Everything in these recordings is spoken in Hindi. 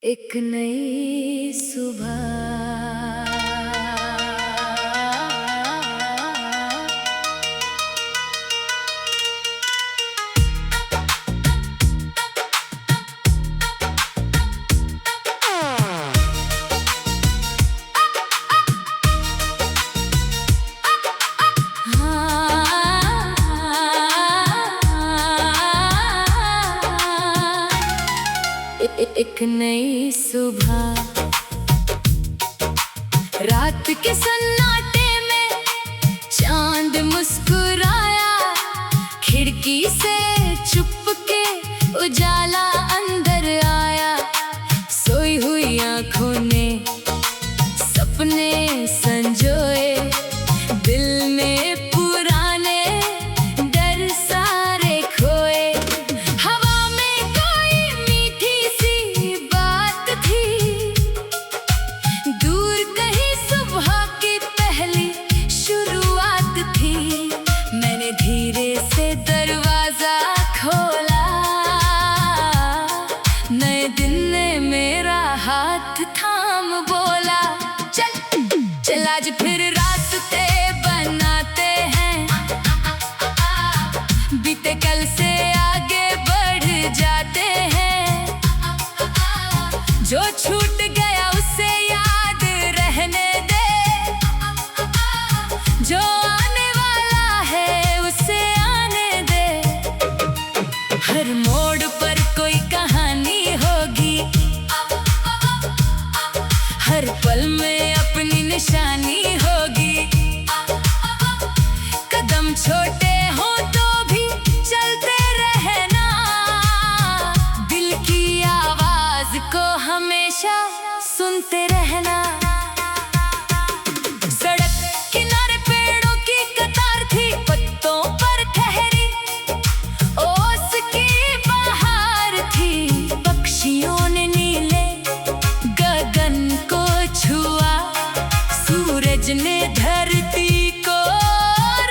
एक नई सुबह एक नई सुबह रात के सन्नाटे में चांद मुस्कुराया, खिड़की से चुपके उजाला अंदर आया। सोई हुई आंखों ने सपने संजोए, दिल में पुराने डर सारे खोए। हवा में कोई मीठी सी बात थी, दूर कहीं सुबह की पहली शुरुआत थी। मैंने धीरे से दरवाजा खोला, नए दिन ने मेरा हाथ थाम बोला, चल आज फिर रास्ते बनाते हैं, बीते कल से आगे बढ़ जाते हैं। जो छूट गया उसे याद रहने दे, जो आने वाला है उसे आने दे। हर मोड़ पर कोई कहानी होगी, हर पल में अपनी निशानी होगी। कदम छोटे हो तो भी चलते रहना, दिल की आवाज को हमेशा सुनते रहना। सड़क किनारे पेड़ों की कतार थी, पत्तों पर ठहरी ओस की बहार थी। पक्षियों ने नीले गगन को छुआ, सूरज ने धरती को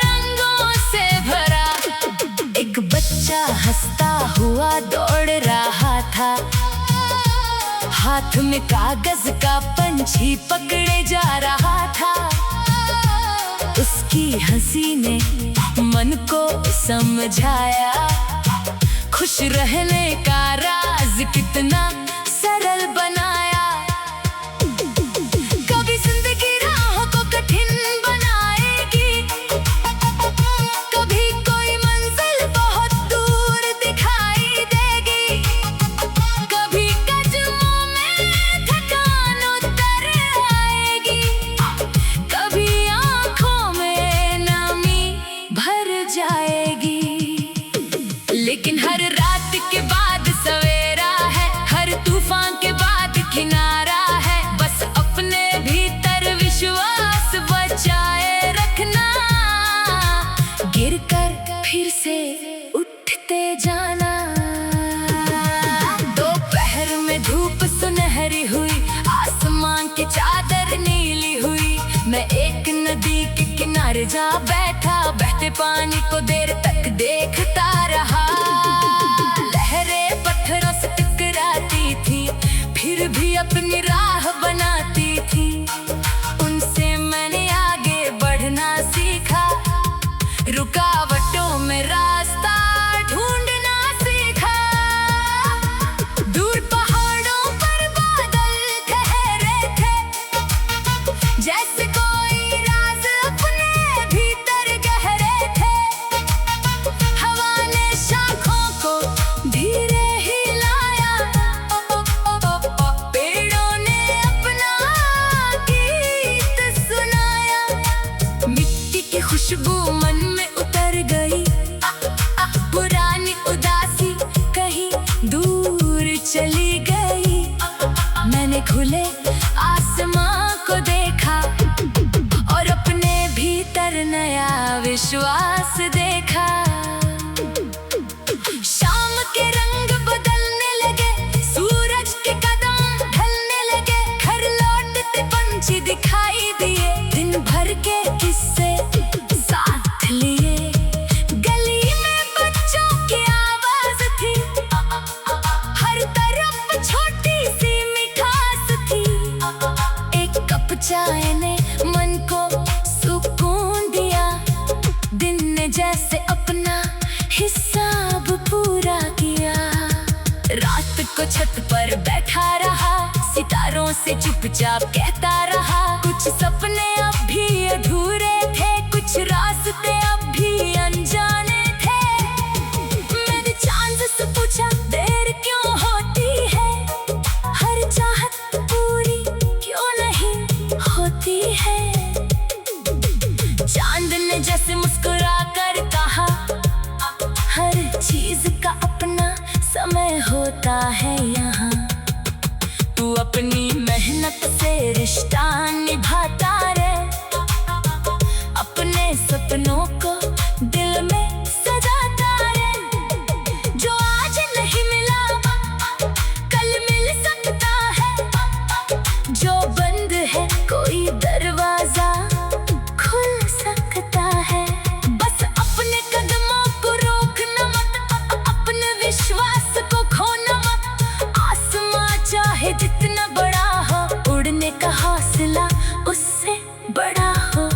रंगों से भरा। एक बच्चा हंसता हुआ दौड़ रहा था, हाथ में कागज का पंछी पकड़े जा रहा था। उसकी हंसी ने मन को समझाया, खुश रहने का राज कितना सरल बनाया। कभी जिंदगी राहों को कठिन बनाएगी, कभी कोई मंजिल बहुत दूर दिखाई देगी। कभी कदमों में थकान उतर आएगी, कभी आंखों में नमी भर जाएगी। लेकिन हर रात के बाद सवेरा है, हर तूफान के बाद किनारा है। बस अपने भीतर विश्वास बचाए रखना, गिरकर फिर से उठते जाना। दोपहर में धूप सुनहरी हुई, आसमान की चादर नीली हुई। मैं एक नदी के किनारे जा बैठा, बहते पानी को देर तक देखता रहा। लहरें पत्थरों से टकराती थी, फिर भी अपनी राह बनाती थी। उनसे मैंने आगे बढ़ना सीखा, रुकावटों में रास्ता ढूंढना सीखा। दूर पहाड़ों पर बादल ठहरे थे, जैसे कोई राज अपने भीतर गहरे थे। हवा ने शाखों को धीरे हिलाया, पेड़ों ने अपना गीत सुनाया। मिट्टी की खुशबू मन में उतर गई, पुरानी उदासी कहीं दूर चली गई। मैंने खुले आसमां को देखा और अपने भीतर नया विश्वास देखा। शाम के रंग बदलने लगे, सूरज के कदम ढलने लगे। घर लौटते पंछी दिखाई दिए, दिन भर के किस्से साथ लिए। गली में बच्चों की आवाज थी, हर तरफ छोटी सी पर बैठा रहा, सितारों से चुपचाप कहता रहा। कुछ सपने अब भी अधूरे थे, कुछ रास्ते अब भी अनजाने थे। मैंने चांद से पूछा देर क्यों होती है, हर चाहत पूरी क्यों नहीं होती है। चांद ने जैसे मुस्कुरा कर कहा, हर चीज का अपना समय होता है यहाँ। तू अपनी मेहनत से रिश्ता निभाता रे, अपने सपनों को दिल में सजाता रे। जो आज नहीं मिला कल मिल सकता है, जो बंद है कोई दरवाजा खुल सकता है। बस अपने कदमों को रोकना मत, अपने विश्वास को खोना मत। आसमां चाहे जितना बड़ा हो, उड़ने का हौसला उससे बड़ा हो।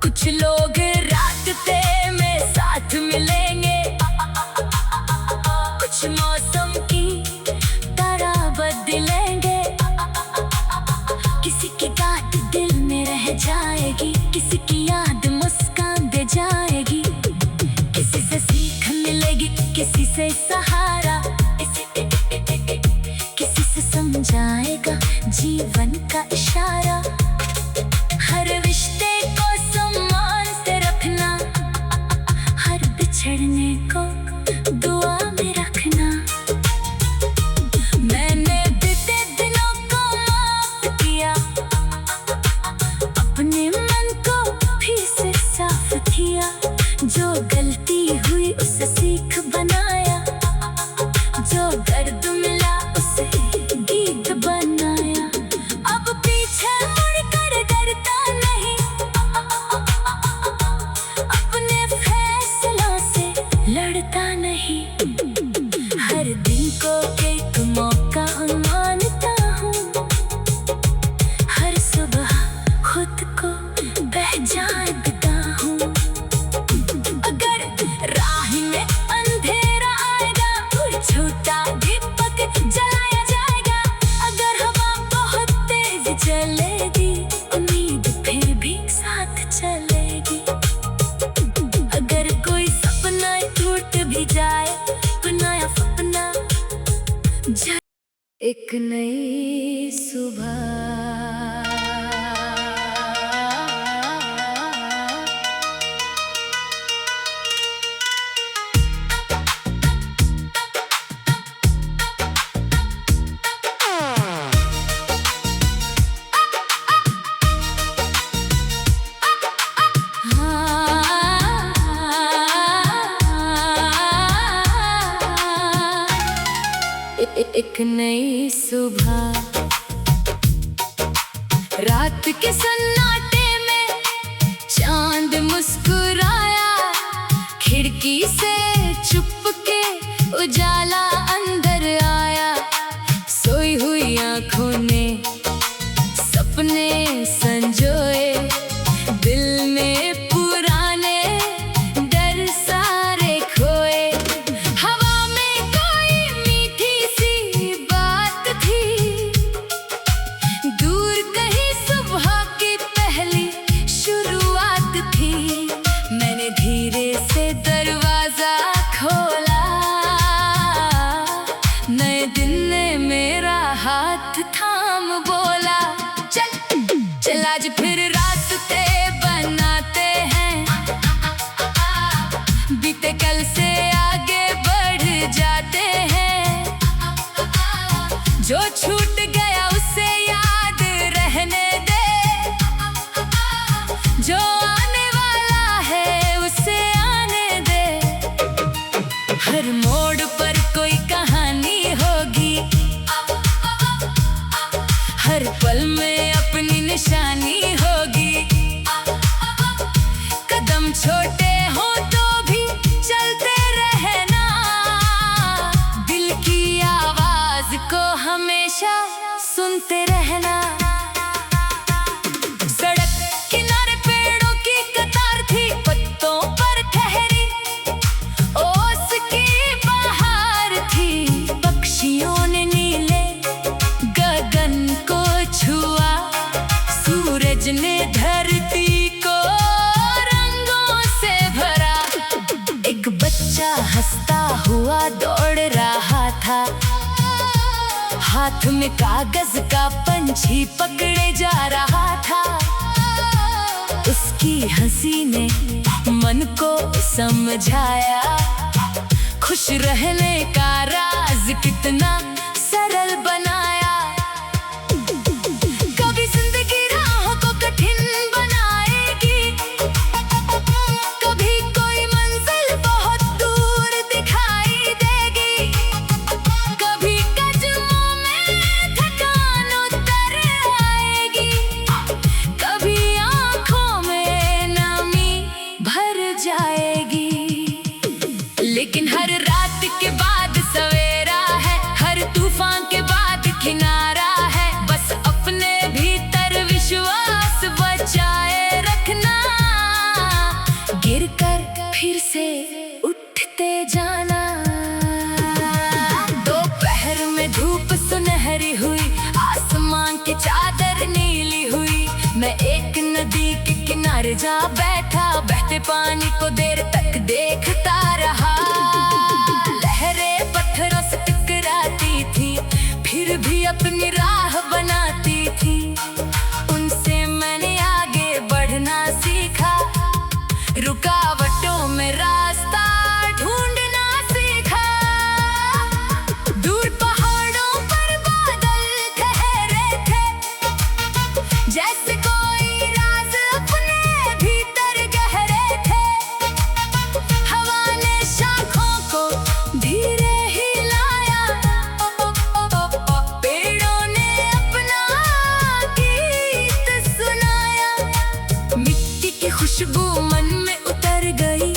कुछ लोग रास्ते में साथ मिलेंगे, कुछ मौसम की तरह बदलेंगे। किसी की बात दिल में रह जाएगी, किसी की याद मुस्कान दे जाएगी। किसी से सीख मिलेगी, किसी से सहारा, किसी से समझाएगा जीवन का इशारा। हर रिश्ते को सम्मान से रखना, हर बिछड़ने को दुआ में रखना। मैंने बीते दिनों को माफ किया, अपने मन को भी से साफ किया। जो गलती हुई उसे सीख बनाया, जो दर्द मिला उसे गीत बनाया। अब पीछे मुड़कर डरता नहीं, अपने फैसलों से लड़ता नहीं। हर दिन को एक मौका मानता हूँ, हर सुबह खुद को पहचानता हूँ। अगर राह में अंधेरा आएगा, छोटा दीपक जलाया जाएगा। अगर हवा बहुत तेज चलेगी, उम्मीद फिर भी साथ चलेगी। अगर कोई सपना टूट भी जाए, तो नया सपना एक नई सुबह। एक नई सुबह, रात के सन्नाटे में चांद मुस्कुराया। खिड़की से चुपके उजाला अंदर आया। सोई हुई आंखों ने सपने संजोए, दिल में पुराने डर सारे खोए। हवा में कोई मीठी सी बात थी, दूर कहीं सुबह की पहली शुरुआत थी। मैंने धीरे से दरवाजा खोला, नए दिन ने मेरा हाथ थाम बोला, चल चल आज फिर रास्ते बनाते हैं। बीते कल से आगे बढ़ जाते हैं। जो छूट गया उसे याद रहने दे, जो आने वाला है उसे आने दे। हर मोड़ पर कोई कहानी होगी, हर पल में अपनी निशानी होगी। कदम छोटे हो तो भी चलते रहना, दिल की आवाज को हमेशा सुनते रहना। सड़क किनारे पेड़ों की कतार थी, पत्तों पर ठहरी ओस की बहार थी। पक्षियों ने दौड़ रहा था, हाथ में कागज का पंछी पकड़े जा रहा था। उसकी हंसी ने मन को समझाया, खुश रहने का राज कितना सरल बनाया। कभी जिंदगी राहों को कठिन बनाएगी, कभी कोई मंजिल बहुत दूर दिखाई देगी, कभी कदमों में थकान उतर आएगी, कभी आंखों में नमी भर जाएगी। लेकिन हर रात के बाद सवेरा है, हर तूफान के बाद किनारा है। बस अपने भीतर विश्वास बचाए रखना, गिरकर फिर से उठते जाना। दोपहर में धूप सुनहरी हुई, आसमान की चादर नीली हुई। मैं एक नदी के किनारे जा बैठा, बहते पानी को देर तक देखता रहा। लहरें पत्थरों से टकराती थी, फिर भी अपनी राह बनाती थी। उनसे मैंने आगे बढ़ना सीखा, रुकावटों में रास्ता ढूंढना सीखा। दूर पहाड़ों पर बादल ठहरे थे, जैसे कोई राज अपने भीतर गहरे थे। हवा ने शाखों को धीरे हिलाया, पेड़ों ने अपना गीत सुनाया। मिट्टी की खुशबू मन में उतर गई,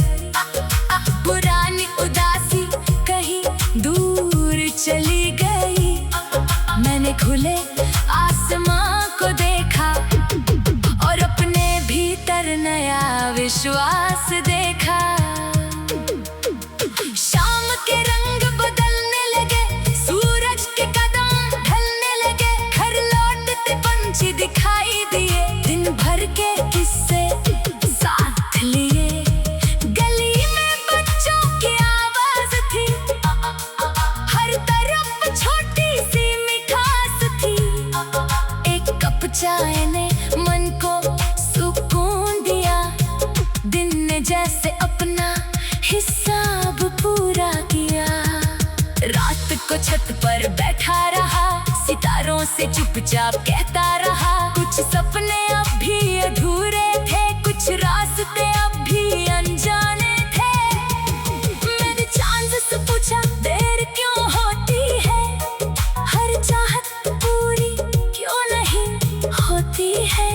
पुरानी उदासी कहीं दूर चली गई। मैंने खुले आसमां को देखा और अपने भीतर नया विश्वास देखा। शाम के रंग बदलने लगे, सूरज के कदम ढलने लगे। घर लौटते पंछी दिखाई दिए, दिन भर के किस्से साथ लिए। गली में बच्चों की आवाज थी, हर तरफ छोटी सी मिठास थी। एक कप चाय ने मन को सुकून दिया, दिन ने जैसे अपना हिसाब पूरा किया। रात को छत पर बैठा रहा, सितारों से चुपचाप कहता रहा। कुछ सपने अब भी अधूरे थे, कुछ रास्ते अब भी अनजाने थे। मैंने चांद से पूछा, देर क्यों होती है? हर चाहत पूरी क्यों नहीं होती है?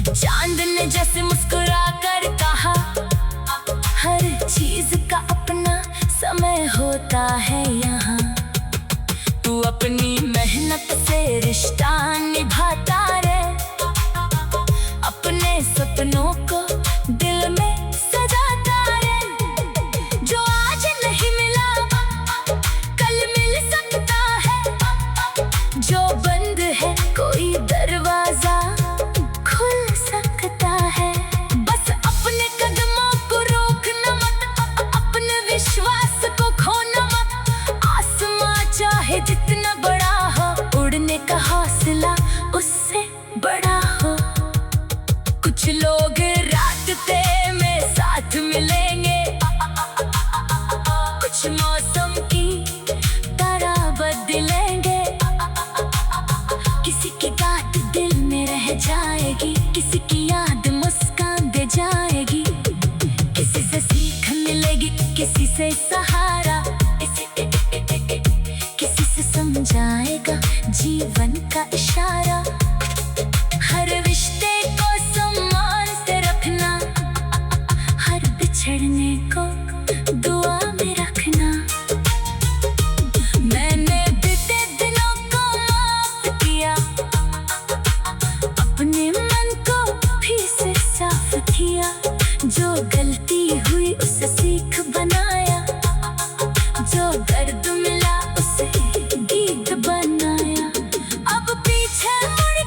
चांद ने जैसे मुस्कुरा कर कहा, हर चीज का अपना समय होता है यहाँ। तू अपनी मेहनत से रिश्ता निभाता रहे, अपने सपनों को दिल में सजाता रहे। जो आज नहीं मिला कल मिल सकता है, जो बंद है कोई दरवाजा खुल सकता है। बस अपने कदमों को रोकना मत, अपने विश्वास को खोना मत। आसमां चाहे जितना बड़ा हो, उड़ने का हौसला उससे बड़ा हो। कुछ लोग रास्ते में साथ मिलेंगे, कुछ मौसम की तरह बदलेंगे। किसी की बात दिल में रह जाएगी, किसी की याद मुस्कान दे जाएगी। किसी से सीख मिलेगी, किसी से सहारा, किसी से समझाएगा जीवन का इशारा। हर रिश्ते को सम्मान से रखना, हर बिछड़ने को दुआ में रखना। मैंने बीते दिनों को माफ किया, अपने मन को भी से साफ किया। जो गलती हुई उसे सीख बनाया, जो दर्द मिला उसे गीत बनाया। अब पीछे मुड़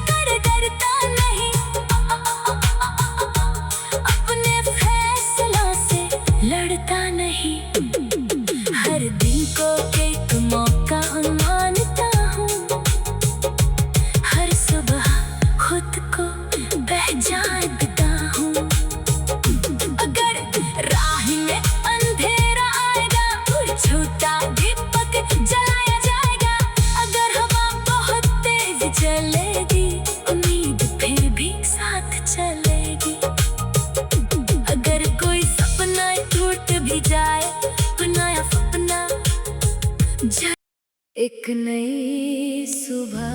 नई सुबह।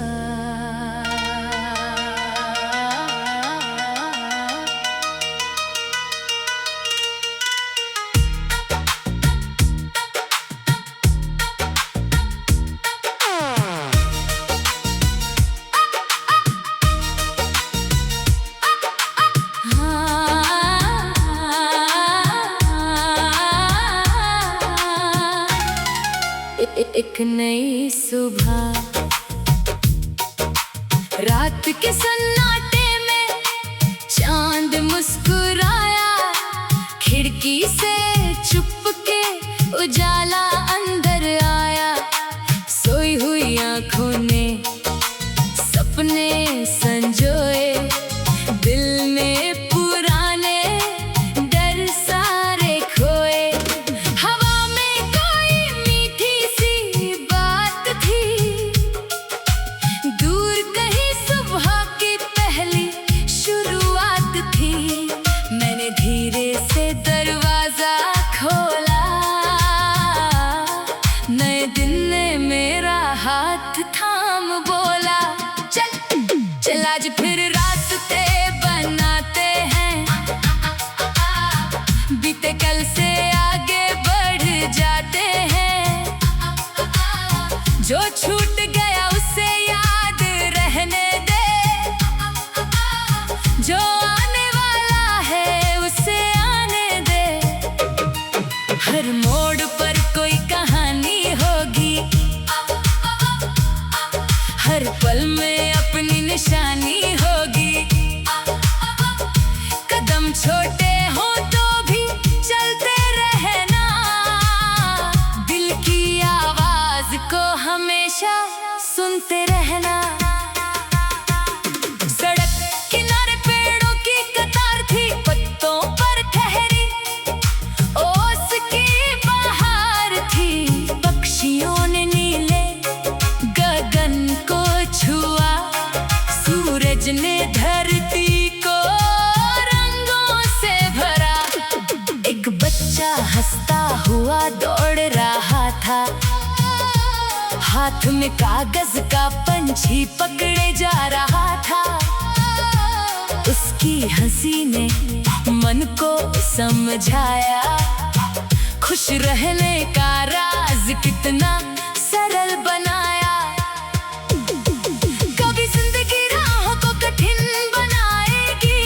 एक नई सुबह, रात के सन्नाटे में चांद मुस्कुराया, खिड़की से चुपके उजाला अंदर आया। सोई हुई आंखों ने सपने संजोए, दिल में पुराने डर सारे खोए। हवा में कोई मीठी सी बात थी, दूर कहीं सुबह की पहली शुरुआत थी। मैंने धीरे से दरवाजा खोला, नए दिन ने मेरा हाथ थाम बोला, चल आज फिर रास्ते बनाते हैं, बीते कल से आगे बढ़ जाते हैं। जो छूट गया उसे याद रहने दे, जो आने वाला है उसे आने दे। हर मोड़ पर कोई कहानी होगी, हर पल में अपनी निशानी होगी। कदम छोटे हो तो भी चलते रहना, दिल की आवाज को हमेशा सुनते रहना। सड़क किनारे पेड़ों की कतार थी, पत्तों पर ठहरी ओस की बहार थी। पक्षियों ने नीले गगन को छुआ, सूरज ने धरती को रंगों से भरा। एक बच्चा हंसता हुआ दौड़ रहा था, हाथ में कागज का पंछी पकड़े जा रहा था। उसकी हंसी ने मन को समझाया, खुश रहने का राज कितना सरल बनाया। कभी जिंदगी राहों को कठिन बनाएगी,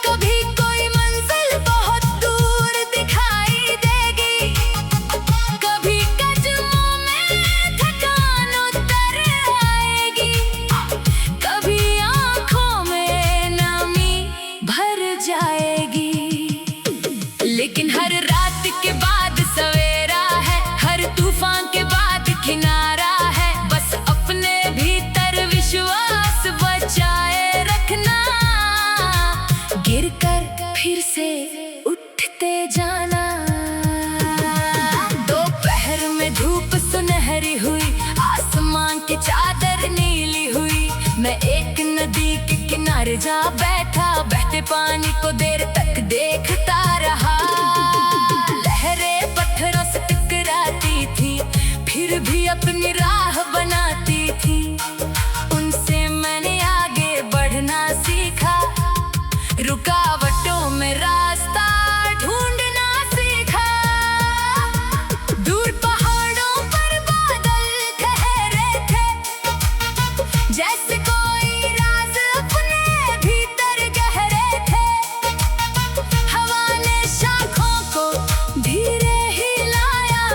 कभी कोई मंजिल बहुत दूर दिखाई देगी। कभी कदमों में थकान उतर आएगी, कभी आंखों में नमी भर जाएगी। लेकिन हर रात के बाद सवेरा है, हर तूफान के बाद किनारा है। बस अपने भीतर विश्वास बचाए रखना, गिरकर फिर से उठते जाना। दोपहर में धूप सुनहरी हुई, आसमान की चादर नीली हुई। मैं एक नदी के किनारे जा बैठा, बहते पानी को देर तक देखता रहा। लहरें पत्थरों से टकराती थी, फिर भी अपनी राह बनाती थी। उनसे मैंने आगे बढ़ना सीखा, रुकावटों में रास्ता ढूंढना सीखा। दूर पहाड़ों पर बादल ठहरे थे, जैसे कोई राज अपने भीतर गहरे थे। हवा ने शाखों को धीरे हिलाया,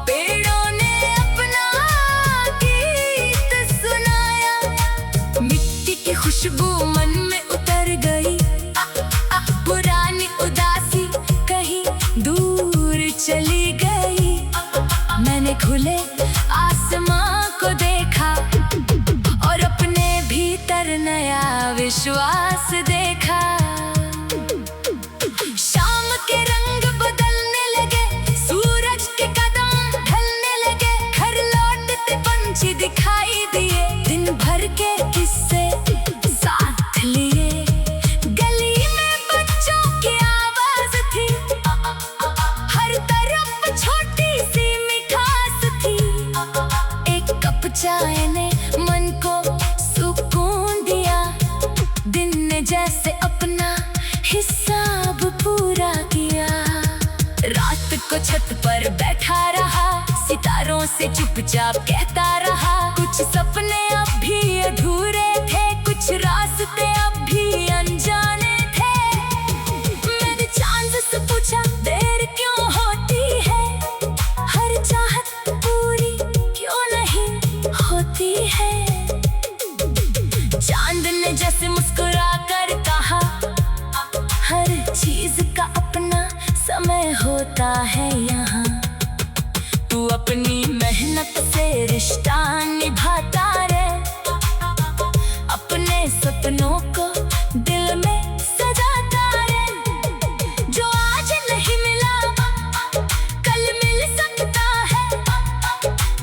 पेड़ों ने अपना गीत सुनाया। मिट्टी की खुशबू मन में उतर गई, पुरानी उदासी कहीं दूर चली गई। मैंने खुले आसमां को देखा और अपने भीतर नया विश्वास देखा। शाम के रंग बदलने लगे, सूरज के कदम ढलने लगे। घर लौटते पंछी दिखाई दिए, दिन भर के किस्से साथ लिए। गली में बच्चों की आवाज थी, हर तरफ छोटी सी मिठाई से चुपचाप कहता रहा। कुछ सपने अब भी अधूरे थे, कुछ रास्ते अब भी अनजाने थे। मैंने चांद से पूछा देर क्यों होती है, हर चाहत पूरी क्यों नहीं होती है। चांद ने जैसे मुस्कुरा कर कहा, हर चीज का अपना समय होता है यहाँ। तू अपनी मेहनत से रिश्ता निभाता रे, अपने सपनों को दिल में सजाता रे। जो आज नहीं मिला कल मिल सकता है,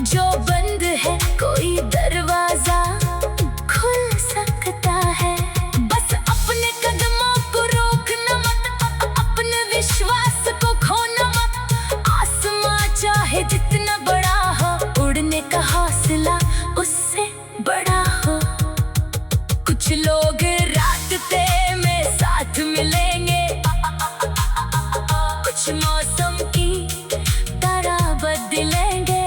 जो बंद है कोई दरवाजा खुल सकता है। बस अपने कदमों को रोकना मत, अपने विश्वास को खोना मत। आसमां चाहे जितना बड़ा हो, उड़ने का हौसला उससे बड़ा हो। कुछ लोग रास्ते में साथ मिलेंगे, कुछ मौसम की तरह बदलेंगे।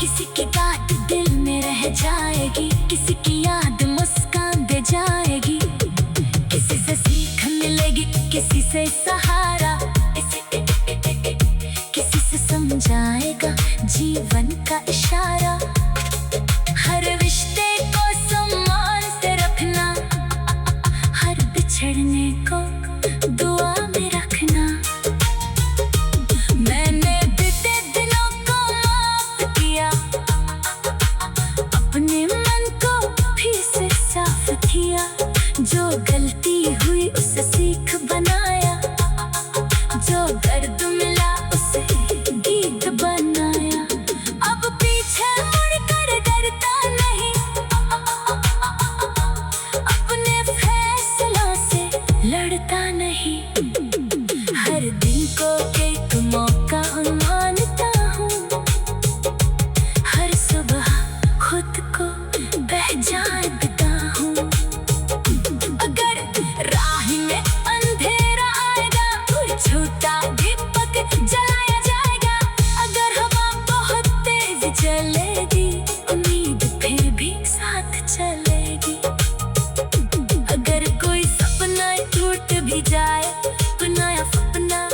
किसी की बात दिल में रह जाएगी, किसी की याद मुस्कान दे जाएगी। किसी से सीख मिलेगी, किसी से सहारा, किसी से समझाएगा जीवन का इशारा। हर रिश्ते को सम्मान से रखना, हर बिछड़ने को दुआ में रखना। मैंने बीते दिनों को माफ किया, अपने मन को भी से साफ किया। जो गलती हुई उसे सीख बनाया, जो दर्द मिला उसे गीत बनाया। अब पीछे मुड़कर डरता नहीं, अपने फैसलों से लड़ता नहीं। हर दिन को एक मौका मानता हूँ, हर सुबह खुद को पहचानता हूँ। अगर राह में अंधेरा आएगा, कोई छोटा दीपक जलाया जाएगा। अगर हवा बहुत तेज चलेगी, उम्मीद फिर भी साथ चलेगी। अगर कोई सपना टूट भी जाए, तो नया सपना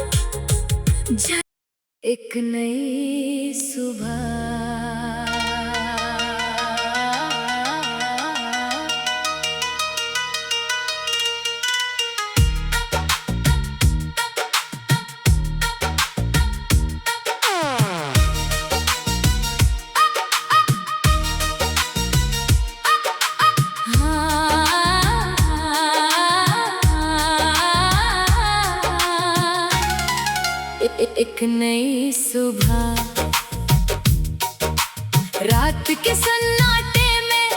एक नई सुबह। एक नई सुबह, रात के सन्नाटे में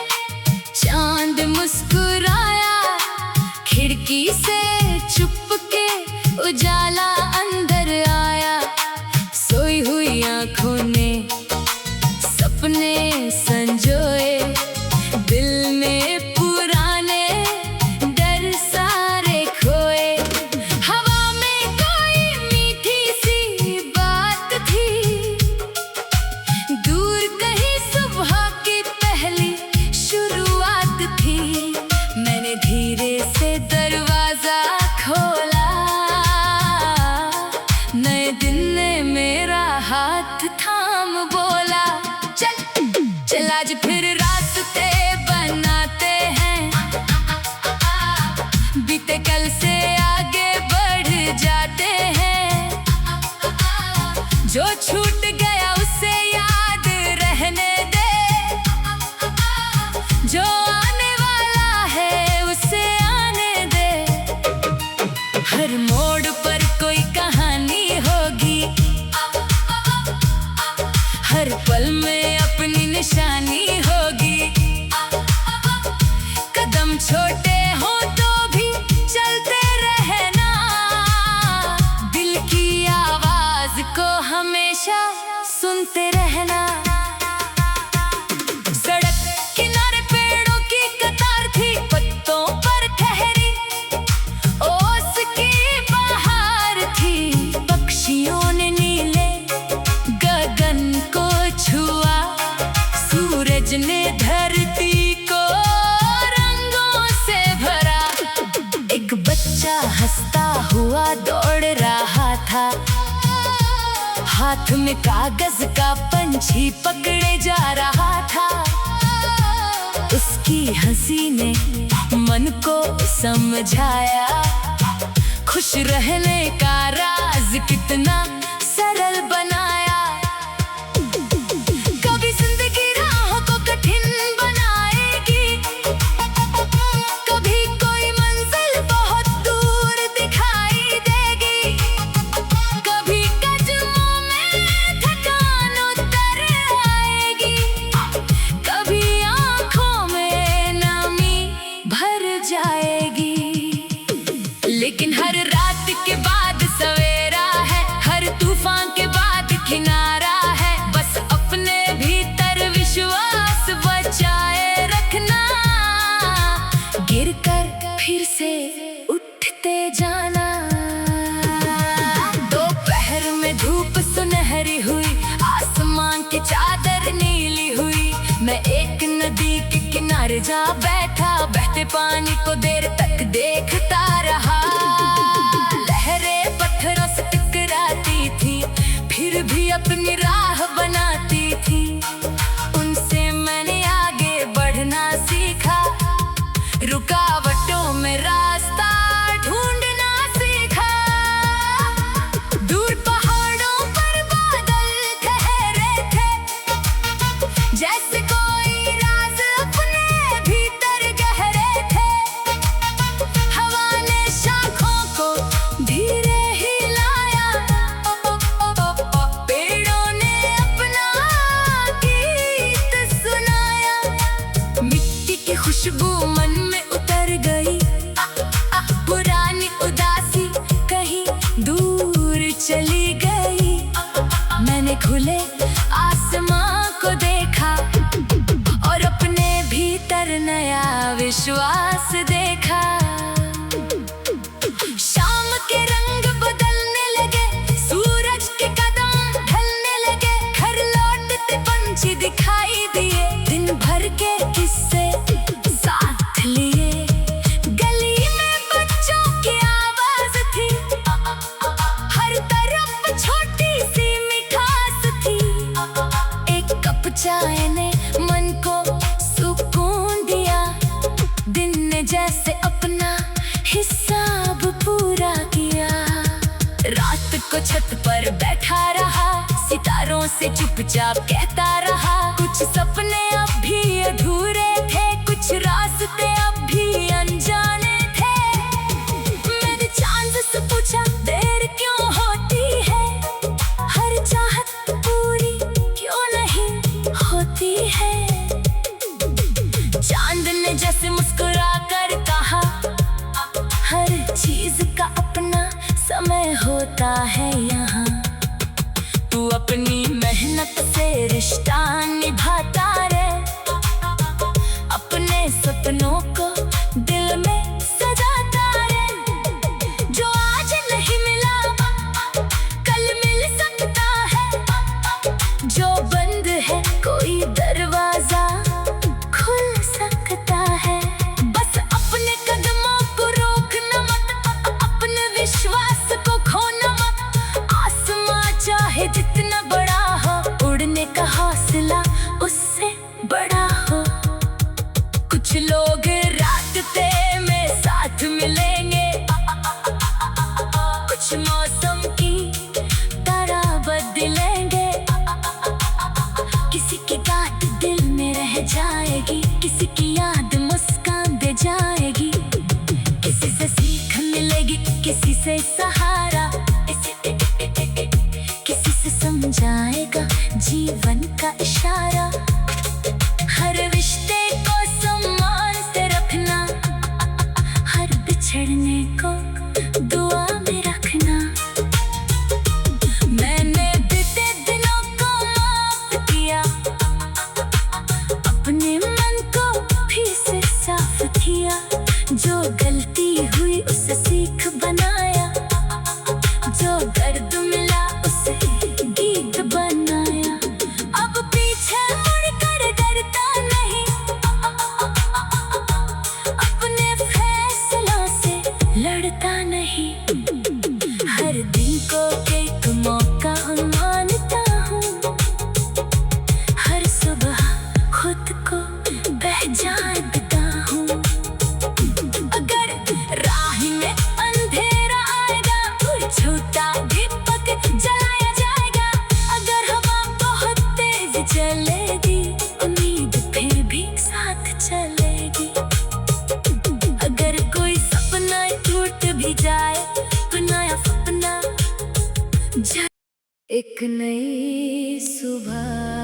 चांद मुस्कुराया। खिड़की से चुपके उजाला अंदर आया। सोई हुई आंखों ने सपने संजोए, दिल में पुराने डर सारे खोए। हवा में कोई मीठी सी बात थी, दूर कहीं सुबह की पहली शुरुआत थी। मैंने धीरे से दरवाजा खोला, नए दिन ने मेरा हाथ थाम बोला, चल चल आज फिर रास्ते बनाते हैं। बीते कल से आगे बढ़ जाते हैं। जो छूट गया उसे याद रहने दे, जो आने वाला है उसे आने दे। हर मोड़ पर कोई कहानी होगी, हर पल में अपनी निशानी होगी। कदम छोटे हो तो भी चलते रहना, दिल की आवाज को हमेशा सुनते रहना। सड़क किनारे पेड़ों की कतार थी, पत्तों पर ठहरी ओस की बहार थी। पक्षियों ने नीले गगन हाथ में कागज का पंछी पकड़े जा रहा था। उसकी हंसी ने मन को समझाया, खुश रहने का राज कितना सरल बनाया। कभी जिंदगी राहों को कठिन बनाएगी, कभी कोई मंजिल बहुत दूर दिखाई देगी, कभी कदमों में थकान उतर आएगी, कभी आंखों में नमी भर जाएगी। लेकिन हर रात के बाद सवेरा है, हर तूफान के बाद किनारा है। बस अपने भीतर विश्वास बचाए रखना, गिरकर फिर से उठते जाना। दोपहर में धूप सुनहरी हुई, आसमान की चादर नीली हुई। मैं एक नदी के किनारे जा बैठा, बहते पानी को देर तक देखता रहा। लहरें पत्थरों से टकराती थी, फिर भी अपनी राह बनाती थी। उनसे मैंने आगे बढ़ना सीखा, रुकावटों में रास्ता ढूंढना सीखा। दूर पहाड़ों पर बादल ठहरे थे, जैसे कोई राज अपने भीतर गहरे थे। हवा ने शाखों को धीरे हिलाया, पेड़ों ने अपना गीत सुनाया। मिट्टी की खुशबू मन में उतर गई, पुरानी उदासी कहीं दूर चली गई। मैंने खुले आसमां को देखा और अपने भीतर नया विश्वास देखा। शाम के रंग बदलने लगे, सूरज के कदम ढलने लगे। घर लौटते पंछी दिखाई दिए, दिन भर के किस्से साथ लिए। गली में बच्चों की आवाज थी, हर तरफ छोटी सी मिठास थी। एक कप चाय ने मन को सुकून दिया, दिन ने जैसे अपना हिसाब पूरा किया। रात को छत पर बैठा रहा, सितारों से चुपचाप कहता रहा। कुछ सपने अब भी अधूरे थे, कुछ रास्ते अब भी अनजाने थे। मैंने चांद से पूछा, देर क्यों होती है? हर चाहत पूरी क्यों नहीं होती है? चांद ने जैसे मुस्कुरा कर कहा, हर चीज का अपना समय होता है यहाँ। तू अपनी मेहनत से रिश्ता निभाता रे, अपने सपनों को दिल में सजाता रे। जो आज नहीं मिला कल मिल सकता है, जो बंद है कोई दरवाजा खुल सकता है। बस अपने कदमों को रोकना मत, अपने विश्वास को खोना मत। आसमां चाहे जितना बड़ा हो, उड़ने का हौसला उससे बड़ा हो। कुछ लोग रास्ते में साथ मिलेंगे, कुछ मौसम की तरह बदलेंगे। किसी की बात दिल में रह जाएगी, किसी की याद मुस्कान दे जाएगी। किसी से सीख मिलेगी, किसी से सहारा, किसी से समझाएगा जीवन का इशारा। हर रिश्ते को सम्मान से रखना, हर बिछड़ने को दुआ में रखना। मैंने बीते दिनों को माफ किया, अपने मन को फिर से साफ किया। जो गलती हुई उसे सीख बनाया, जो दर्द मिला उसे गीत बनाया। अब पीछे मुड़ चलेगी, उम्मीद फिर भी साथ चलेगी। अगर कोई सपना टूट भी जाए तो नया सपना एक नई सुबह